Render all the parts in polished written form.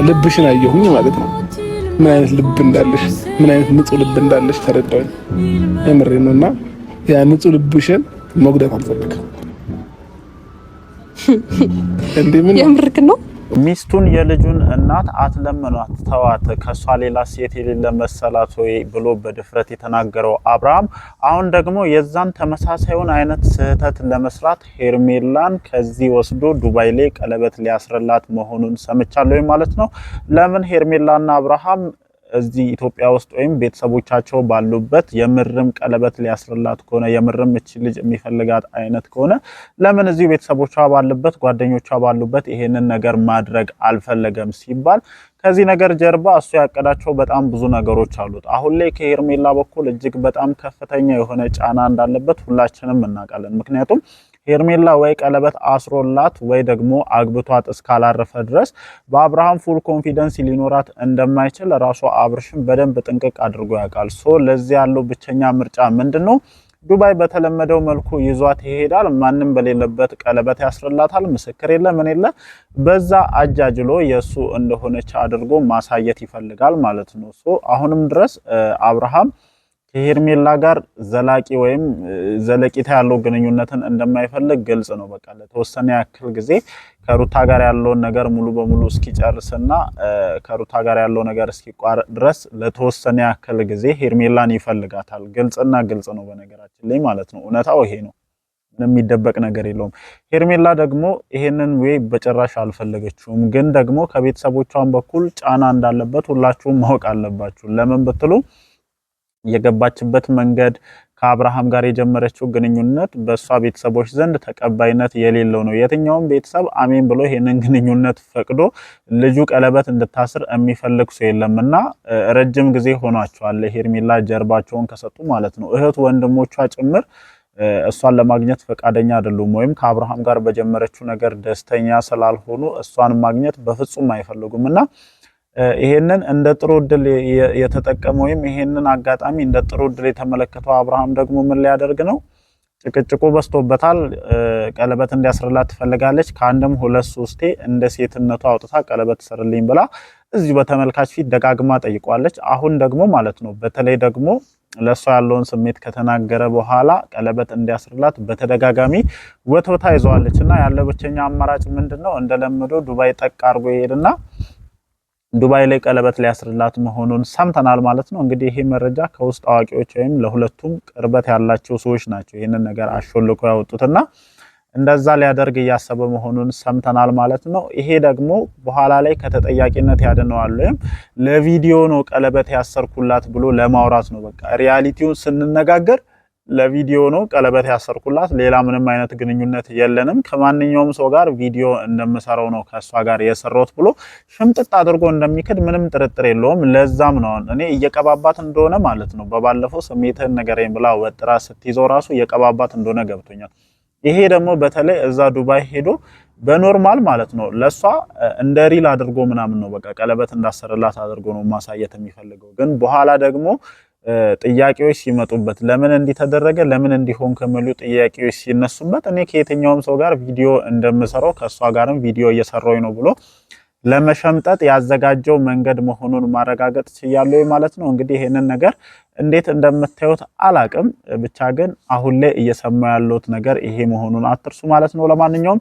ልብሽን አየሁኝ ማለት ነው። ምን አይነት ልብ እንዳለሽ ምን አይነት ንጹህ ልብ እንዳለሽ ተረዳሁኝ። የምሬን ነውና ያ ንጹህ ልብሽን መጉዳት አልፈልግም። እንዴ ምን የምርክ ነው? ሚስቱን የልጁን እናት አትለምኗት ተዋት ከሷ ሌላ ሴት የሌለ መሰላት ወይ ብሎ በድፍረት የተናገረው አብርሃም አሁን ደግሞ የዛን ተመሳሳዩን አይነት ስህተት ለመስራት ሄርሜላን ከዚህ ወስዶ ዱባይ ላይ ቀለበት ሊያስረላት መሆኑን ሰምቻለሁ ማለት ነው። ለምን ሄርሜላና አብርሃም እዚህ ኢትዮጵያ ውስጥ ወይም ቤተሰቦቻቸው ባሉበት የምርም ቀለበት ሊያስርላት ከሆነ የምርም እቺ ልጅ የሚፈልጋት አይነት ከሆነ ለምን እዚህ ቤተሰቦቿ ባሉበት ጓደኞቿ ባሉበት ይሄንን ነገር ማድረግ አልፈለገም ሲባል ከዚህ ነገር ጀርባ እሱ ያቀዳቸው በጣም ብዙ ነገሮች አሉት። አሁን ላይ ከሄርሜላ በኩል እጅግ በጣም ከፍተኛ የሆነ ጫና እንዳለበት ሁላችንም እናውቃለን። ምክንያቱም ሄርሜላ ወይ ቀለበት አስሮላት ወይ ደግሞ አግብቷት እስካላረፈ ድረስ በአብርሃም ፉል ኮንፊደንስ ሊኖራት እንደማይችል ራሱ አብርሽም በደንብ ጥንቅቅ አድርጎ ያውቃል። ለዚህ ያለው ብቸኛ ምርጫ ምንድነው? ዱባይ በተለመደው መልኩ ይዟት ይሄዳል። ማንም በሌለበት ቀለበት ያስርላታል። ምስክር የለ ምን የለ በዛ አጃጅሎ የሱ እንደሆነች አድርጎ ማሳየት ይፈልጋል ማለት ነው። አሁንም ድረስ አብርሃም ከሄርሜላ ጋር ዘላቂ ወይም ዘለቂታ ያለው ግንኙነትን እንደማይፈልግ ግልጽ ነው። በቃ ለተወሰነ ያክል ጊዜ ከሩታ ጋር ያለውን ነገር ሙሉ በሙሉ እስኪጨርስና ከሩታ ጋር ያለው ነገር እስኪቋረጥ ድረስ ለተወሰነ ያክል ጊዜ ሄርሜላን ይፈልጋታል። ግልጽና ግልጽ ነው በነገራችን ላይ ማለት ነው። እውነታው ይሄ ነው። ምንም የሚደበቅ ነገር የለውም። ሄርሜላ ደግሞ ይሄንን ወይ በጭራሽ አልፈለገችውም። ግን ደግሞ ከቤተሰቦቿን በኩል ጫና እንዳለበት ሁላችሁም ማወቅ አለባችሁ። ለምን ብትሉ የገባችበት መንገድ ከአብርሃም ጋር የጀመረችው ግንኙነት በሷ ቤተሰቦች ዘንድ ተቀባይነት የሌለው ነው። የትኛውም ቤተሰብ አሜን ብሎ ይሄንን ግንኙነት ፈቅዶ ልጁ ቀለበት እንድታስር የሚፈልግ ሰው የለምና ረጅም ጊዜ ሆኗቸዋል ሄርሜላ ጀርባቸውን ከሰጡ ማለት ነው። እህት ወንድሞቿ ጭምር እሷን ለማግኘት ፈቃደኛ አይደሉም ወይም ከአብርሃም ጋር በጀመረችው ነገር ደስተኛ ስላልሆኑ እሷን ማግኘት በፍጹም አይፈልጉምና ይሄንን እንደ ጥሩ እድል የተጠቀመው ወይም ይሄንን አጋጣሚ እንደ ጥሩ እድል የተመለከተው አብርሃም ደግሞ ምን ሊያደርግ ነው? ጭቅጭቁ በስቶበታል። ቀለበት እንዲያስርላት ትፈልጋለች። ከአንድም ሁለት ሶስቴ እንደ ሴትነቷ አውጥታ ቀለበት ሰርልኝ ብላ እዚህ በተመልካች ፊት ደጋግማ ጠይቋለች። አሁን ደግሞ ማለት ነው በተለይ ደግሞ ለሷ ያለውን ስሜት ከተናገረ በኋላ ቀለበት እንዲያስርላት በተደጋጋሚ ወትወታ ይዘዋለችና ያለው ብቸኛ አማራጭ ምንድነው? እንደለመደው ዱባይ ጠቅ አርጎ ይሄድና ዱባይ ላይ ቀለበት ሊያስርላት መሆኑን ሰምተናል ማለት ነው። እንግዲህ ይሄ መረጃ ከውስጥ አዋቂዎች ወይም ለሁለቱም ቅርበት ያላቸው ሰዎች ናቸው ይሄንን ነገር አሾልኮ ያወጡትና እንደዛ ሊያደርግ ያሰበ መሆኑን ሰምተናል ማለት ነው። ይሄ ደግሞ በኋላ ላይ ከተጠያቂነት ያድነዋል ወይም ለቪዲዮ ነው ቀለበት ያሰርኩላት ብሎ ለማውራት ነው። በቃ ሪያሊቲውን ስንነጋገር ለቪዲዮ ነው ቀለበት ያሰርኩላት ሌላ ምንም አይነት ግንኙነት የለንም ከማንኛውም ሰው ጋር ቪዲዮ እንደምሰራው ነው ከሷ ጋር የሰራሁት ብሎ ሽምጥጥ አድርጎ እንደሚክድ ምንም ጥርጥር የለውም። ለዛም ነው እኔ እየቀባባት እንደሆነ ማለት ነው በባለፈው ስሜትን ነገረኝ ብላ ወጥራ ስትይዘው ራሱ እየቀባባት እንደሆነ ገብቶኛል። ይሄ ደግሞ በተለይ እዛ ዱባይ ሄዶ በኖርማል ማለት ነው ለሷ እንደ ሪል አድርጎ ምናምን ነው በቃ ቀለበት እንዳሰርላት አድርጎ ነው ማሳየት የሚፈልገው። ግን በኋላ ደግሞ ጥያቄዎች ሲመጡበት ለምን እንዲተደረገ ለምን እንዲሆን ከመሉ ጥያቄዎች ሲነሱበት እኔ ከየትኛውም ሰው ጋር ቪዲዮ እንደምሰራው ከሷ ጋርም ቪዲዮ እየሰራው ነው ብሎ ለመሸምጠጥ ያዘጋጀው መንገድ መሆኑን ማረጋገጥ ሲያለው ማለት ነው። እንግዲህ ይሄንን ነገር እንዴት እንደምታዩት አላቅም ብቻ ግን አሁን ላይ እየሰማው ያለውት ነገር ይሄ መሆኑን አትርሱ ማለት ነው። ለማንኛውም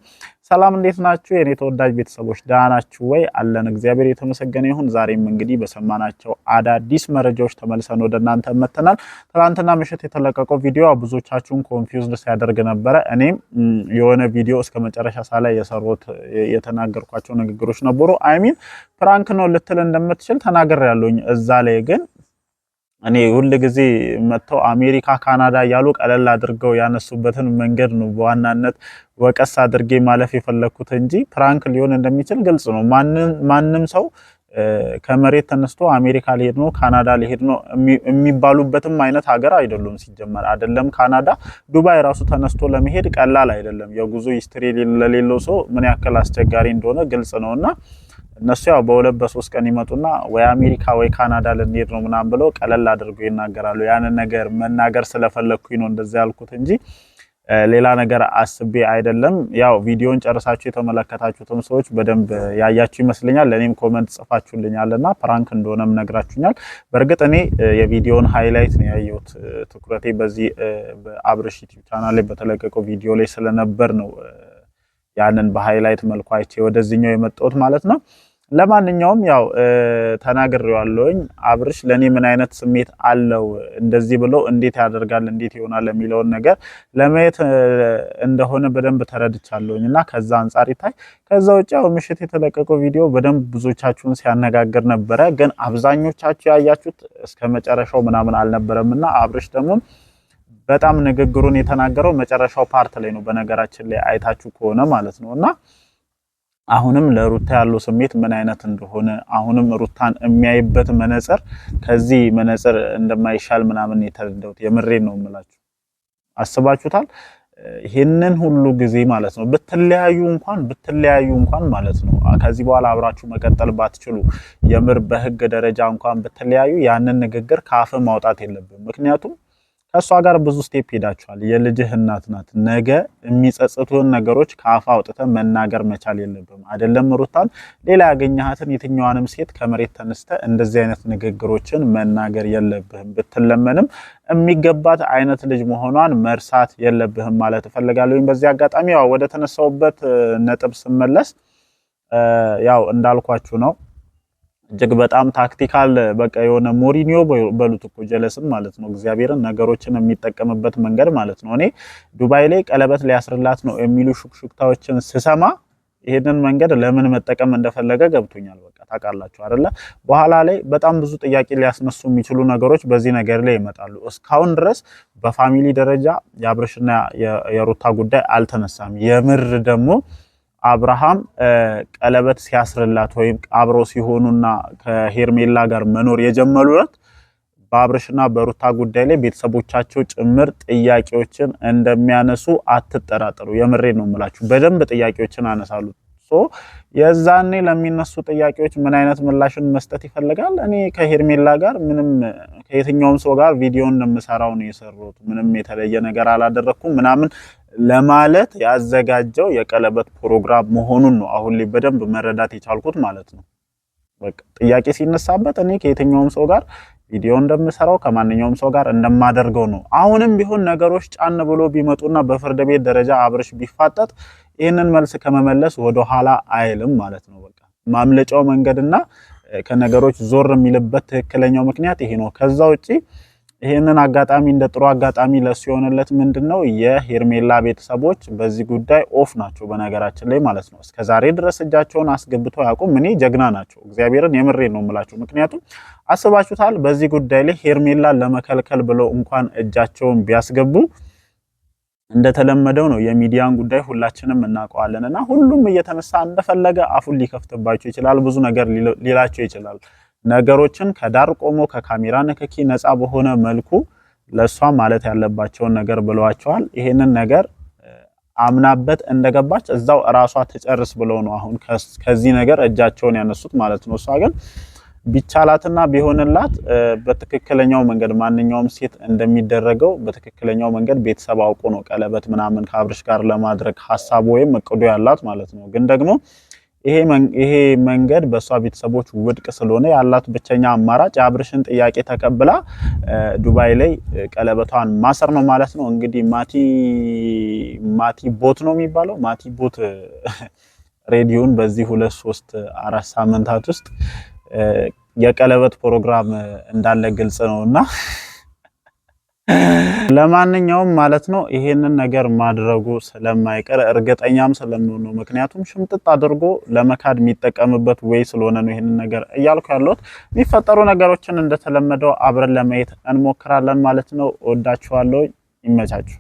ሰላም እንዴት ናችሁ የኔ ተወዳጅ ቤተሰቦች ደህና ናችሁ ወይ? አለን እግዚአብሔር የተመሰገነ ይሁን። ዛሬም እንግዲህ በሰማናቸው አዳዲስ መረጃዎች ተመልሰን ወደ እናንተ መተናል። ትናንትና ምሽት የተለቀቀው ቪዲዮ ብዙዎቻችሁን ኮንፊውዝድ ሲያደርግ ነበር። እኔም የሆነ ቪዲዮ እስከ መጨረሻ ሳላይ የሰሩት የተናገርኳቸው ንግግሮች ነበሩ። አይሚን ፕራንክ ነው ልትል እንደምትችል ተናግሬያለሁኝ እዛ ላይ ግን እኔ ሁሉ ጊዜ መተው አሜሪካ ካናዳ ያሉ ቀለል አድርገው ያነሱበትን መንገድ ነው በዋናነት ወቀስ አድርጌ ማለፍ የፈለኩት እንጂ ፕራንክ ሊሆን እንደሚችል ግልጽ ነው። ማንንም ሰው ከመሬት ተነስቶ አሜሪካ ሊሄድ ነው ካናዳ ሊሄድ ነው የሚባሉበትም አይነት ሀገር አይደሉም። ሲጀመር አይደለም ካናዳ ዱባይ ራሱ ተነስቶ ለመሄድ ቀላል አይደለም። የጉዞ ሂስትሪ ለሌለው ሰው ምን ያክል አስቸጋሪ እንደሆነ ግልጽ ነውና እነሱ ያው በሁለት በሶስት ቀን ይመጡና ወይ አሜሪካ ወይ ካናዳ ልንሄድ ነው ምናምን ብለው ቀለል አድርገው ይናገራሉ። ያንን ነገር መናገር ስለፈለኩኝ ነው እንደዛ ያልኩት እንጂ ሌላ ነገር አስቤ አይደለም። ያው ቪዲዮን ጨርሳችሁ የተመለከታችሁትም ሰዎች በደንብ ያያችሁ ይመስለኛል። ለኔም ኮሜንት ጽፋችሁልኛልና ፕራንክ እንደሆነም ነግራችሁኛል። በእርግጥ እኔ የቪዲዮን ሃይላይት ነው ያየሁት። ትኩረቴ በዚህ በአብርሽ ዩቲዩብ ቻናል ላይ በተለቀቀው ቪዲዮ ላይ ስለነበር ነው ያንን በሃይላይት መልኩ አይቼ ወደዚህኛው የመጣሁት ማለት ነው። ለማንኛውም ያው ተናግሬዋለሁኝ። አብርሽ ለኔ ምን አይነት ስሜት አለው እንደዚህ ብሎ እንዴት ያደርጋል እንዴት ይሆናል የሚለውን ነገር ለማየት እንደሆነ በደንብ ተረድቻለሁኝና ከዛ አንፃር ይታይ። ከዛ ውጭ ያው ምሽት የተለቀቀው ቪዲዮ በደንብ ብዙዎቻችሁን ሲያነጋግር ነበረ፣ ግን አብዛኞቻችሁ ያያችሁት እስከ መጨረሻው ምናምን አልነበረምና አብርሽ ደግሞ በጣም ንግግሩን የተናገረው መጨረሻው ፓርት ላይ ነው፣ በነገራችን ላይ አይታችሁ ከሆነ ማለት ነውና አሁንም ለሩታ ያለው ስሜት ምን አይነት እንደሆነ አሁንም ሩታን የሚያይበት መነጽር ከዚህ መነጽር እንደማይሻል ምናምን የተረዳሁት የምሬን ነው የምላችሁ። አስባችሁታል? ይሄንን ሁሉ ጊዜ ማለት ነው ብትለያዩ እንኳን ማለት ነው ከዚህ በኋላ አብራችሁ መቀጠል ባትችሉ የምር በህግ ደረጃ እንኳን ብትለያዩ ያንን ንግግር ካፍ ማውጣት የለብም። ምክንያቱም ከሷ ጋር ብዙ ስቴፕ ሄዳችኋል። የልጅህ እናት ናት። ነገ የሚጸጽቱን ነገሮች ካፍ አውጥተህ መናገር መቻል የለብም። አይደለም ሩታን ሌላ ያገኘሃትን የትኛዋንም ሴት ከመሬት ተነስተ እንደዚህ አይነት ንግግሮችን መናገር የለብህም። ብትለመንም የሚገባት አይነት ልጅ መሆኗን መርሳት የለብህም ማለት እፈልጋለሁ። በዚህ አጋጣሚ ያው ወደ ተነሳውበት ነጥብ ስመለስ ያው እንዳልኳችሁ ነው እጅግ በጣም ታክቲካል በቃ የሆነ ሞሪኒዮ በሉት እኮ ጀለስም ማለት ነው እግዚአብሔርን ነገሮችን የሚጠቀምበት መንገድ ማለት ነው። እኔ ዱባይ ላይ ቀለበት ሊያስርላት ነው የሚሉ ሹክሹክታዎችን ስሰማ ይሄንን መንገድ ለምን መጠቀም እንደፈለገ ገብቶኛል። በቃ ታውቃላችሁ አይደለ? በኋላ ላይ በጣም ብዙ ጥያቄ ሊያስነሱ የሚችሉ ነገሮች በዚህ ነገር ላይ ይመጣሉ። እስካሁን ድረስ በፋሚሊ ደረጃ የአብርሽና የሩታ ጉዳይ አልተነሳም። የምር ደግሞ አብርሃም ቀለበት ሲያስርላት ወይም አብሮ ሲሆኑና ከሄርሜላ ጋር መኖር የጀመሩት በአብርሽና በሩታ ጉዳይ ላይ ቤተሰቦቻቸው ጭምር ጥያቄዎችን እንደሚያነሱ አትጠራጠሩ። የምሬን ነው የምላችሁ። በደንብ ጥያቄዎችን አነሳሉ። የዛኔ ለሚነሱ ጥያቄዎች ምን አይነት ምላሽን መስጠት ይፈልጋል? እኔ ከሄርሜላ ጋር ምንም ከየትኛውም ሰው ጋር ቪዲዮ እንደምሰራው ነው የሰሩት፣ ምንም የተለየ ነገር አላደረኩም ምናምን ለማለት ያዘጋጀው የቀለበት ፕሮግራም መሆኑን ነው አሁን ላይ በደንብ መረዳት የቻልኩት ማለት ነው። በቃ ጥያቄ ሲነሳበት እኔ ከየትኛውም ሰው ጋር ቪዲዮ እንደምሰራው ከማንኛውም ሰው ጋር እንደማደርገው ነው። አሁንም ቢሆን ነገሮች ጫን ብሎ ቢመጡና በፍርድ ቤት ደረጃ አብርሽ ቢፋጠጥ ይሄንን መልስ ከመመለስ ወደ ኋላ አይልም ማለት ነው። በቃ ማምለጫው መንገድና ከነገሮች ዞር የሚልበት ትክክለኛው ምክንያት ይሄ ነው። ከዛ ውጪ ይሄንን አጋጣሚ እንደ ጥሩ አጋጣሚ ለሱ የሆነለት ምንድነው የሄርሜላ ቤተሰቦች በዚህ ጉዳይ ኦፍ ናቸው በነገራችን ላይ ማለት ነው። እስከዛሬ ድረስ እጃቸውን አስገብተው ያቁም። እኔ ጀግና ናቸው እግዚአብሔርን የምሬን ነው የምላችሁ። ምክንያቱም አስባችሁታል በዚህ ጉዳይ ላይ ሄርሜላ ለመከልከል ብለው እንኳን እጃቸውን ቢያስገቡ እንደተለመደው ነው የሚዲያን ጉዳይ ሁላችንም እናውቀዋለንና ሁሉም እየተነሳ እንደፈለገ አፉን ሊከፍትባቸው ይችላል። ብዙ ነገር ሊላቸው ይችላል። ነገሮችን ከዳር ቆሞ ከካሜራ ንክኪ ነፃ በሆነ መልኩ ለሷ ማለት ያለባቸውን ነገር ብለዋቸዋል። ይሄንን ነገር አምናበት እንደገባች እዛው ራሷ ትጨርስ ብለው ነው አሁን ከዚህ ነገር እጃቸውን ያነሱት ማለት ነው። እሷ ግን ቢቻላትና ቢሆንላት በትክክለኛው መንገድ ማንኛውም ሴት እንደሚደረገው በትክክለኛው መንገድ ቤተሰብ አውቆ ነው ቀለበት ምናምን ከአብርሽ ጋር ለማድረግ ሐሳቡ ወይም እቅዱ ያላት ማለት ነው። ግን ደግሞ ይሄ መንገድ በሷ ቤተሰቦች ውድቅ ስለሆነ ያላት ብቸኛ አማራጭ የአብርሽን ጥያቄ ተቀብላ ዱባይ ላይ ቀለበቷን ማሰር ነው ማለት ነው። እንግዲህ ማቲ ቦት ነው የሚባለው ማቲ ቦት ሬዲዮን በዚህ 2 3 4 ሳምንታት ውስጥ የቀለበት ፕሮግራም እንዳለ ግልጽ ነውና ለማንኛውም ማለት ነው ይሄንን ነገር ማድረጉ ስለማይቀር እርግጠኛም ስለምሆን ነው። ምክንያቱም ሽምጥጥ አድርጎ ለመካድ የሚጠቀምበት ወይ ስለሆነ ነው ይሄንን ነገር እያልኩ ያለሁት። የሚፈጠሩ ነገሮችን እንደተለመደው አብረን ለማየት እንሞክራለን ማለት ነው። ወዳችኋለሁ። ይመቻችሁ።